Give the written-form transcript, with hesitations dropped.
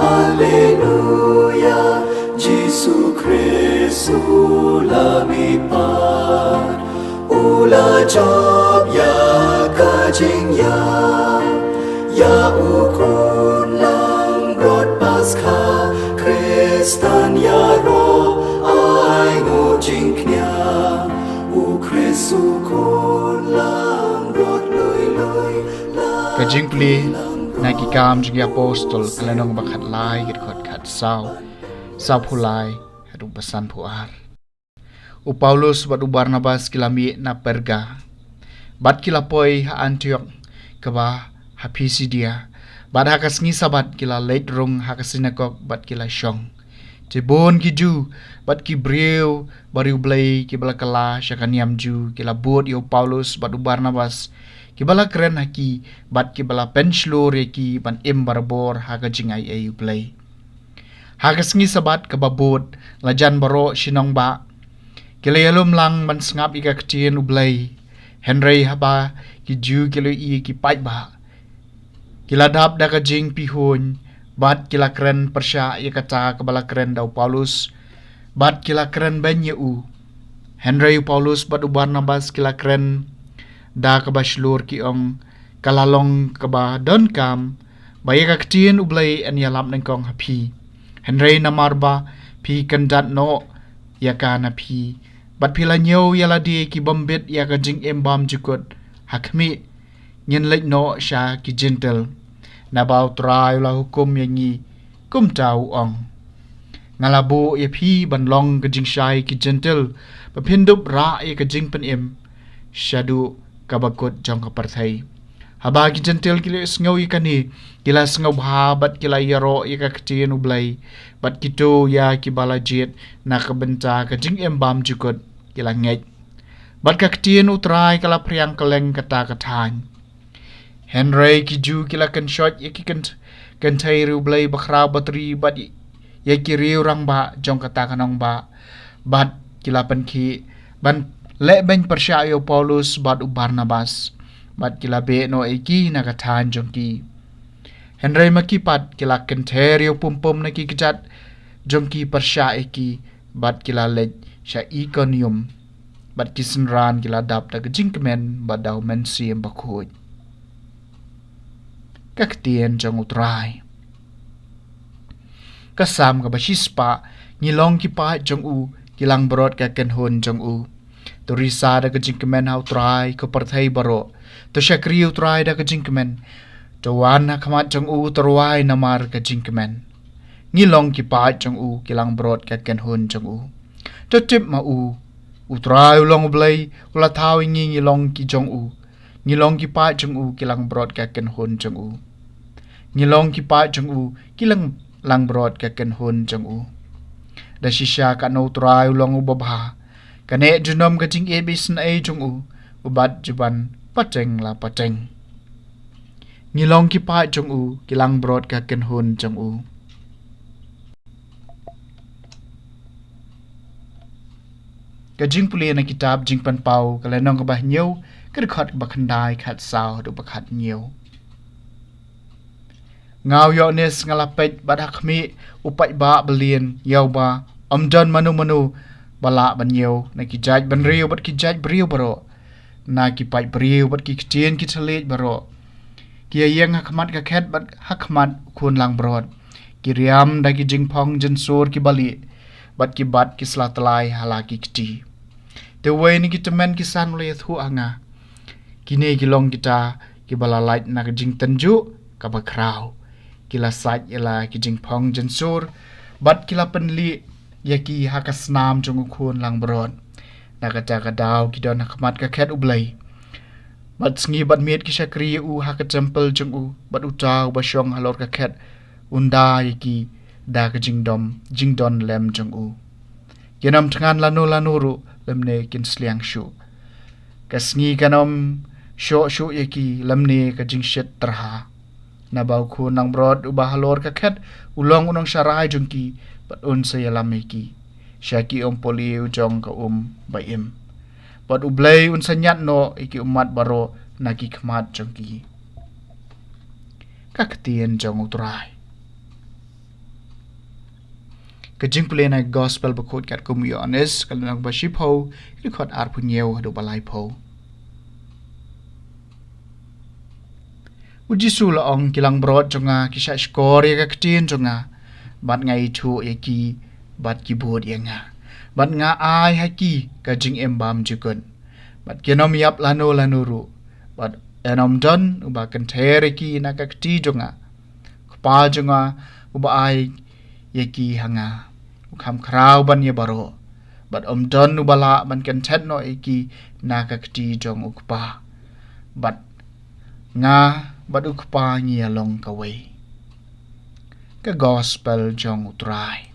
Alleluia, Jesu Christu lamipat, ula job ya kajing ya ukun lang rod Paskha, Kristan ya ro ai ngo jingknya, u Kristu kun lang rod lui ka Jingpule nagi kam jing apostol kalanong bakat lai git khot khat saw phulai hadu basan phuar u Paulus bat u Barnabas kilami na Perga bat kilapoi ha Antioch kaba ha Pisidia bat ha kasngi sabat kila late rung ha kasinakok bat kila shong Jebon ki ju bat ki breu bariu blai ki bala kala syakaniam ju kila bot yo Paulus bat u Barnabas ki bala keren haki bat ki bala penchlo reki ban em barbor ha ka jingai ai blai ha kasngi sabat ka babot lajan baro sinong ba kila yalom lang ban sngap ika ktien u blai Henry haba ki ju kilo I ki pai ba kila dap da ka jing pihun bat kila keren persya ya kata kebala keren dau Paulus bat kila keren banyak u Henry Paulus bat u Barnabas kila keren da keba shlur ki ong kalalong keba don kam baya ka ktien u blai an yalam nang kong hapi Henry namarba pi kandat no ya ka na pi bat pila nyo yala di ki bombet ya ka jing embam jukut hakmi nyen lek no sha ki gentle na bau Trai la hukum yangi kum tau ong ngalabu ya phi ban long ka jing shai ki gentle pa pindup ra ya ka jing pen em shadu ka bakut jong ka parthai haba ki gentle kile sngo I kani kila sngo bha bat kila yaro ya ka ktien ublai bat kito ya ki balajit na ka benta ka jing em bam jukut kila ngej bat ka ktien utrai kala priang kaleng kata kathan Henry ki ju kila kan shot ya ki kan thai ru blai bakra batri bat ya ki riu rang ba jong kata kanong ba bat kila pan ki ban le ben persya yo Paulus bat u Barnabas bat kila be no eki na kathan jong ki Henry makipat kila kan thai yo pum na ki kijat jong ki persya eki bat kila le sha ikonium bat kisenran kila dap ta jingkemen badau mensiam bakhoj kaktien jong utrai kasam ka bashispa ngilong ki pa jong u kilang brod ka ken hon jong u to risa da ka jingkemen hau trai ko parthai baro to shakri utrai da ka jingkemen to wan na khamat jong u torwai namar ka jingkemen ngilong ki pa jong u kilang brod ka ken hon jong u to tip ma u utrai ulong blai ula thau ngi ngilong ki jong u ngilong ki pa jong u kilang brod ka ken hon jong u ngilong ki pa jong u kilang lang brod ka ken hon jong u da shisha ka no trai ulong u babha kane junom ka jing e bisan ai jong u ubat juban pateng la pateng ngilong ki pa jong u kilang brod ka ken hon jong u ka Jingpule na kitab jingpan pau kalenong ka bah nyo ka khot bakhandai khat saw du bakhat nyo ngaw yo nes ngalapet badakmi upai ba belien yaw ba amdan manu bala ban nyo na ki jaj ban riu bat ki jaj briu baro na ki pai briu bat ki ktien ki thalet baro ki yang hakmat ka khet bat hakmat khun lang brod ki riam da ki jingpong jen sur ki bali bat ki slatlai halaki kti the way ni kitamen ki san le thu anga kine ki long kita ki bala light na ka jing tanju ka ba kraw kila sat ila ki jingpong jen sur bat kila penli yaki hakasnam jong khun lang brod na ka ta ka daw ki don hakmat ka khet ublai bat sngi bat met ki shakri u haka temple jong u bat utaw ba shong halor ka khet unda yaki da ka jingdon lem jong u yenam tngan lanu ru lemne kin sliang shu kasngi kanom shu yaki lemne ka jingshet terha na bau khu nang brod u bahalor ka khet ulong unong sharai jong ki bat un sayalam ki shaki poli u jong ka baim bat u blai un sanyat no iki umat baro na ki khmat jong ki kaktian jong utrai ke Jingpule na gospel bakut kat kumyones kalanang bashipo ikot arpunyew do balai po ujisu la ong kilang brod jonga kisha skor ya kaktian jonga bat ngai thu eki bat ki bod yanga bat nga ai haki ka jing embam jukun bat kenom yap lano lanuru bat enom don uba kenthere ki na kakti jonga kpa jonga uba ai yeki hanga ukam krau ban ye baro bat don ubala ban kentet no eki na kakti jong ukpa bat nga bat ukpa ngi along kawe ke gospel jong utrai